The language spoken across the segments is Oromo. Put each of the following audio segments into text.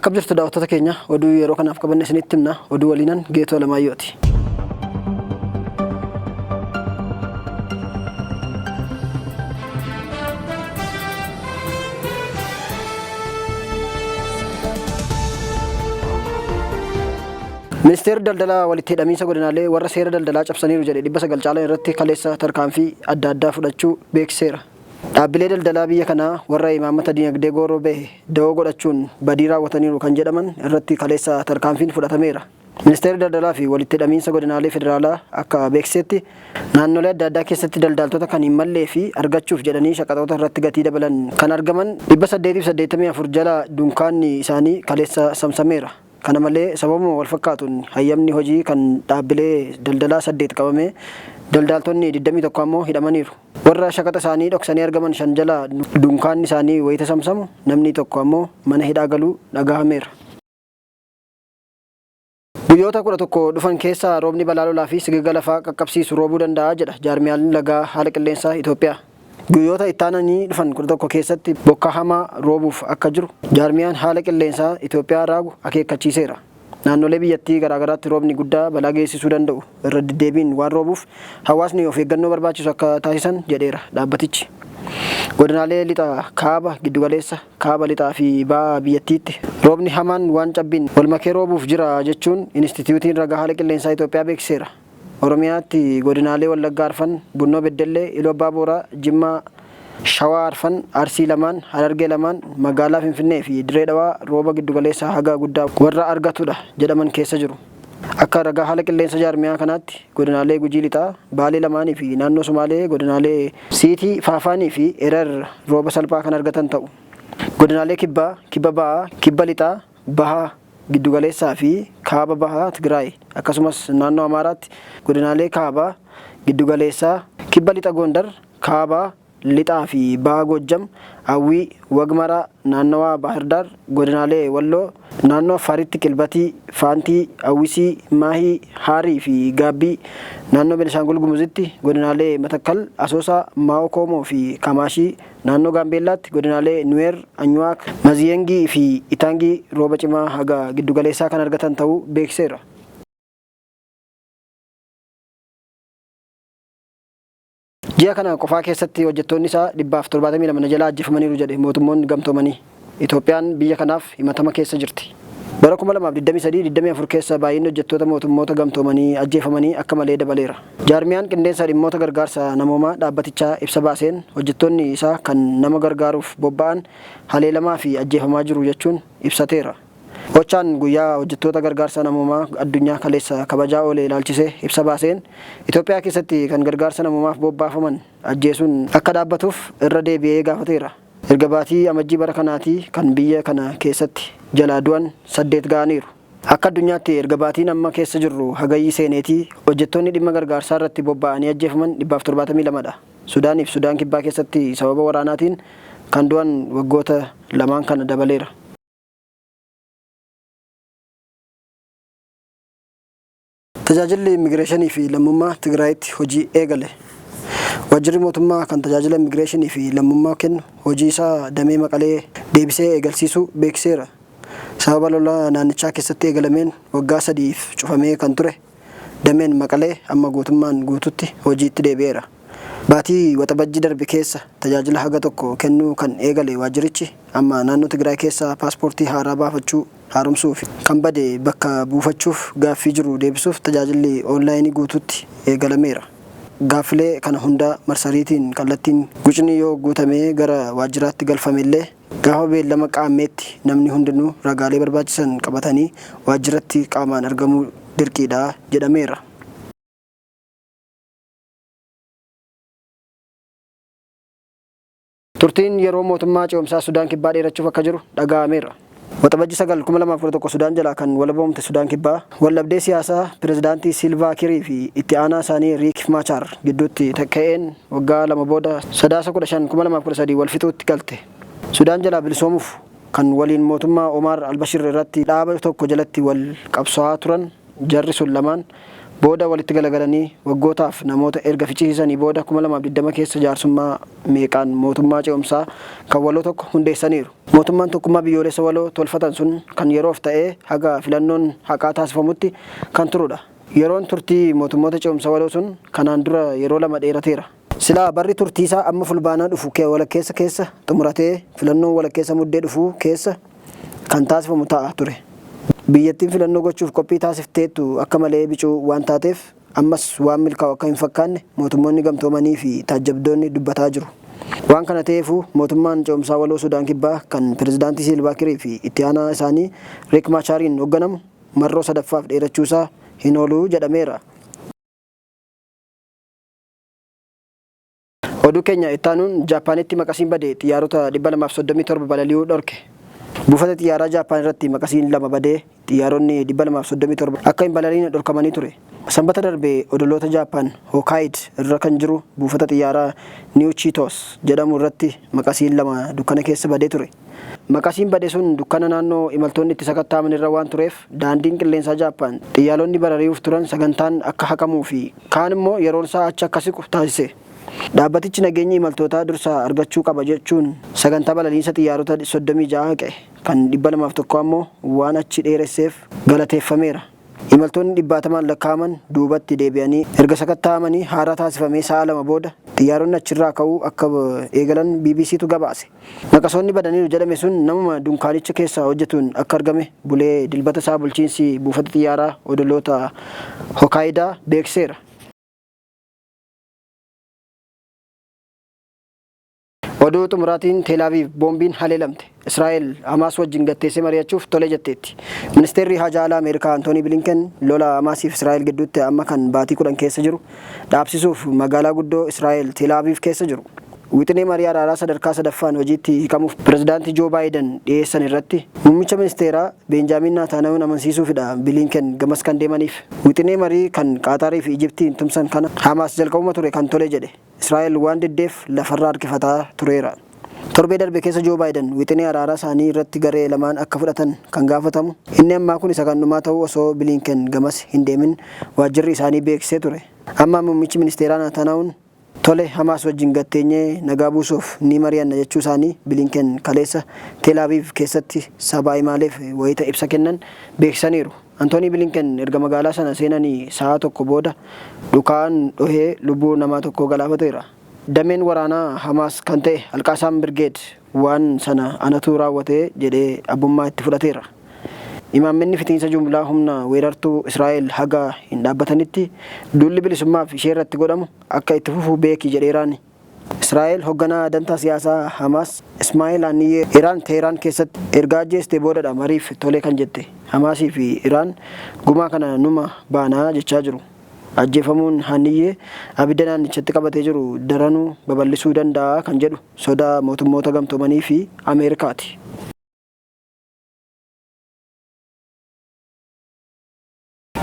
Akkam jirtu daawwattoota keenya oduu yeroo kanaaf qabanne isinitti himna. Oduu waliinan Geetoo Lamaayyooti. Ministeerri daldalaa walitti hidhamiinsa godinaalee warra seera daldalaa cabsaniiru jedhe 900 caalan irratti kaleessa tarkaanfii adda addaa fudhachuu beeksiseera. Dhaabbilee daldalaa biyya kanaa warra imaammata dinagdee gooroo bahe da'oo godhachuun badii raawwataniiru kan jedhaman irratti kaleessa tarkaanfiin fudhatameera. Ministeerri daldalaa fi walitti hidhamiinsa godinaalee federaalaa akka beeksisetti naannolee adda addaa keessatti daldaltoota kan hin mallee fi argachuuf jedhanii shaqaxoota irratti gatii dabalan kan argaman 884 jala dunkaanni isaanii kaleessa samsameera. Kana malee sababuma wal fakkaatuun hayyamni hojii kan dhaabbilee daldalaa 8 qabame daldaltoonni 21 ammoo hidhamaniiru. Warra shaqaxa isaanii dhoksanii argaman 5 jala dunkaanni isaanii wayita samsamu namni tokko ammoo mana hidhaa galuu dhagahameera. Guyyoota 11 dhufan keessa roobni balaa lolaa fi sigigga lafaa qaqqabsiisu roobuu danda'a jedha jaarmiyaan lagaa haala qilleensaa Itoophiyaa. Guyyoota ittaananii dhufan 11 keessatti bokkaa hamaa roobuuf akka jiru jaarmiyaan haala qilleensaa Itoophiyaa raagu akeekkachiiseera. Naannolee biyyattii garaagaraatti roobni guddaa balaa geessisuu danda'u irra deddeebiin waan roobuuf hawaasni of eeggannoo barbaachisu akka taasisan jedheera dhaabbatichi. Godinaalee lixa kaaba giddugaleessa kaaba lixaa fi ba'a biyyattiitti roobni hamaan waan cabbiin wal makee roobuuf jira jechuun Inistituutiin ragaa haala qilleensaa Itoophiyaa beeksiseera. Oromiyaatti godinaalee Wallaggaa Arfan, Bunnoo Beddellee, Iluu Abbaa Booraa, Jimmaa, Shawaa Arfan, Arsii lamaan, Harargee lamaan, magaalaa Finfinnee fi Dirree Dhawaa rooba giddugaleessaa haga guddaa warra argatudha jedhaman keessa jiru. Akka ragaa haala qilleensa jaarmiyaa kanaatti godinaalee Gujii lixaa, Baalee lamaanii fi naannoo Sumaalee godinaalee Siitii, Faafaanii fi Erer rooba salphaa kan argatan ta'u. Godinaalee Kibbaa, Kibba Ba'aa, Kibba lixaa, Bahaa giddugaleessaa fi kaaba bahaa Tigraay akkasumas naannoo Amaaraatti godinaalee kaabaa giddugaleessaa kibba lixa Gondar kaabaa lixaa fi bahaa Goojjam Awwii Wagmaraa naannawaa Baahirdaar godinaalee Walloo naannoo Affaaritti Qilbatii Faantii Awwisii Maahii Haarii fi Gaabbii naannoo Benishaangul Gumuzitti godinaalee Matakkal Asoosaa Maa'oo Koomoo fi Kamaashii naannoo Gaambeellaatti godinaalee Nuweer Anyuwaak Maziyengii fi Itaangii rooba cimaa haga giddugaleessaa kan argatan ta'uu beeksiseera. Ji'a kana qofaa keessatti hojjettoonni isaa 172 jala ajjeefamaniiru jedhe mootummoonni gamtoomanii. Itoophiyaan biyya kanaaf himatama keessa jirti. Bara 2023-24 keessa baay'inni hojjettoota mootummoota gamtoomanii ajjeefamanii akka malee dabaleera. Jaarmiyaan qindeessa dhimmoota gargaarsa namoomaa dhaabbatichaa ibsa baaseen hojjettoonni isaa kan nama gargaaruuf bobba'an haleelamaa fi ajjeefamaa jiru jechuun ibsateera. Ochaan guyyaa hojjettoota gargaarsa namoomaa addunyaa kaleessa kabajaa oolee ilaalchisee ibsa baaseen Itoophiyaa keessatti kan gargaarsa namoomaaf bobbaafaman ajjeesuun akka dhaabbatuuf irra deebi'ee gaafateera. Erga baatii amajjii bara kanaatii kan biyya kana keessatti jalaa du'an 8 ga'aniiru. Akka addunyaatti erga baatiin amma keessa jirru hagayyii seeneetii hojjettoonni dhimma gargaarsaa irratti bobba'anii ajjeefaman 172dha. Sudaanii fi Sudaan Kibbaa keessatti sababa waraanaatiin kan du'an waggoota lamaan kana dabaleera. Tajaajilli immigireeshinii fi lammummaa Tigraayitti hojii eegale. Waajjirri mootummaa kan tajaajila immigireeshinii fi lammummaa kennu hojii isaa damee Maqalee deebisee eegalsiisuu beeksiseera. Sababa lola naannichaa keessatti eegalameen waggaa 3f cufamee kan ture dameen Maqalee amma guutummaan guututti hojiitti deebi'eera. Baatii waxabajjii darbe keessa tajaajila haga tokko kennuu kan eegale waajjirichi amma naannoo Tigraay keessa paaspoortii haaraa baafachuu haaromsuu fi kan bade bakka buufachuuf gaaffii jiru deebisuuf tajaajilli oonlaayinii guutuutti eegalameera. Gaaffilee kana hunda marsariitiin kallattiin gucni yoo guutamee gara waajjiraatti galfamellee gaafa beellama qaammeetti namni hundinuu ragaalee barbaachisan qabatanii waajjiratti qaamaan argamuu dirqiidha jedhameera. Turtiin yeroo mootummaa ce'umsaa Sudaan Kibbaa dheerachuuf akka jiru dhaga'ameera. Waxabajjii 9 Sudaan jalaa kan walabamte Sudaan Kibbaa waldhabdee siyaasaa pirezidaantii Silvaa Kiirii fi itti aanaa isaanii Riik Maachaar gidduutti ka'een waggaa 2 booda Sadaasa 15 wal fixuutti galte. Sudaan jalaa bilisoomuuf kan waliin mootummaa Omar al-Bashir irratti dhaaba tokko jalatti wal qabsaa'aa turan jarri sun lamaan booda walitti galagalanii waggootaaf namoota erga fichisiisanii booda 2020 keessa jaarsummaa meeqaan mootummaa ce'umsaa kan waloo tokko hundeessaniiru. Mootummaan tokkummaa biyyoolessa waloo tolfatan sun kan yeroof ta'ee haga filannoon haqaa taasifamutti kan turudha. Yeroon turtii mootummoota ce'umsa waloo sun kanaan dura yeroo lama dheerateera. Silaa barri turtii isaa amma fulbaanaa dhufu walakkeessa keessa xumuratee filannoon walakkeessa muddee dhufu keessa kan taasifamu ta'a ture. Biyyattiin filannoo gochuuf qophii taasifteettu akka malee bicuu waan taateef ammas waan milkaa'u akka hin fakkaanne mootummoonni gamtoomanii fi taajjabdoonni dubbataa jiru. Waan kana ta'eefuu mootummaan ce'umsaa waloo Sudaan Kibbaa kan pirezidaantii Silvaa Kiir fi itti aanaa isaanii Riek Machaariin hoogganamu marroo sadaffaaf dheerachuusaa hin oolu jedhameera. Oduu keenya ittaanuun Jaappaanitti maqasiin badee xiyyaarota 237 balali'uu dhorke. Buufata xiyyaaraa Jaappaan irratti maqasiin 2 badee xiyyaaronni 237 akka hin balaliine dhorkamanii ture. Sanbata darbee odoloota Jaappaan Hokkaido irra kan jiru buufata xiyyaaraa Niw Chiitos jedhamu irratti maqasiin 2 dukkana keessa badee ture. Maqasiin badee sun dukkana naannoo imaltoonni itti sakatta'aman irra waan tureef daandiin qilleensaa Jaappaan xiyyaaronni barari'uuf turan sagantaan akka haqamuu fi kaan immoo yeroon isaa achi akka siqu taasise. Dhaabbatichi nageenyi imaltootaa dursaa argachuu qaba jechuun sagantaa balaliinsa xiyyaarota 36 haqe kan 201 ammoo waan achi dheeresseef galateeffameera. Imaltoonni 100 lakkaa'aman duubatti deebi'anii erga sakatta'amanii haaraa taasifamee sa'a 2 booda xiyyaaronni achirraa ka'uu akka eegalan BBCtu gabaase. Maqasoonni badaniiru jedhame sun namuma dunkaanicha keessa hojjetuun akka argame bulee dilbata isaa bulchiinsi buufata xiyyaaraa odoloota Hokkaido beekseera. Oduu xumuraatiin Teel Aviv boombiin haleelamte. Israa'el Hamaas wajjin gatteessee mari'achuuf tole jetteetti. Ministeerri Haajaa Alaa Ameerikaa Antoonii Bilinken lola Hamaasiif Israa'el gidduutti amma kan baatii 10 keessa jiru dhaabsisuuf magaalaa guddoo Israa'el Teel Aviv keessa jiru. Wixinee marii araaraa sadarkaa sadaffaan hojiitti hiikamuuf pirezidaantii Joo Baayiden dhiyeessan irratti muummicha ministeeraa Beenjaamin Naataanahuun amansiisuufidha Bilinken gamas kan deemaniif. Wixinee marii kan Qaataarii fi Ijiptiin tumsan kana Hamaas jalqabuma ture kan tole jedhe. Israa'el waan diddeef lafarraa harkifataa tureera. Torbee darbe keessa Joo Baayiden wixinee araaraa isaanii irratti garee lamaan akka fudhatan kan gaafatamu. Inni ammaa kun isa kan dhumaa ta'uu osoo Bilinken gamas hin deemin waajjirri isaanii beeksisee ture. Amma muummichi ministeeraa Naataanahuun tole Hamaas wajjin gatteenyee nagaa buusuuf ni mari'anna jechuu isaanii Bilinken kaleessa Teel Aviv keessatti sabaa himaaleef wayita ibsa kennan beeksisaniiru. Antoonii Bilinken erga magaalaa sana seenanii sa'a tokko booda dhukaan dhohee lubbuu namaa tokko galaafateera. Dameen waraanaa Hamaas kan ta'e Alqaasam Birgeed waan sana anatu raawwate jedhee abbummaa itti fudhateera. Imaammanni fitiinsa jumlaa humna weerartuu Israa'el haga hin dhaabbatanitti duulli bilisummaaf ishee irratti godhamu akka itti fufu beeki jedheeraani. Israa'el hoogganaa dantaa siyaasaa Hamaas Ismaa'eel Haniyee Iraan Teheraan keessatti erga ajjeestee boodadha mariif tole kan jette. Hamaasii fi Iraan gumaa kana numa baanaa jechaa jiru. Ajjeefamuun Haniyee abidda naannichatti qabatee jiru daranuu babal'isuu danda'a kan jedhu sodaa mootummoota gamtoomanii fi Ameerikaati.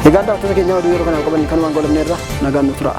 Egaa daawwattoota keenya oduu yeroo kana qaban kanumaan goolabneerra nagaan nu tura.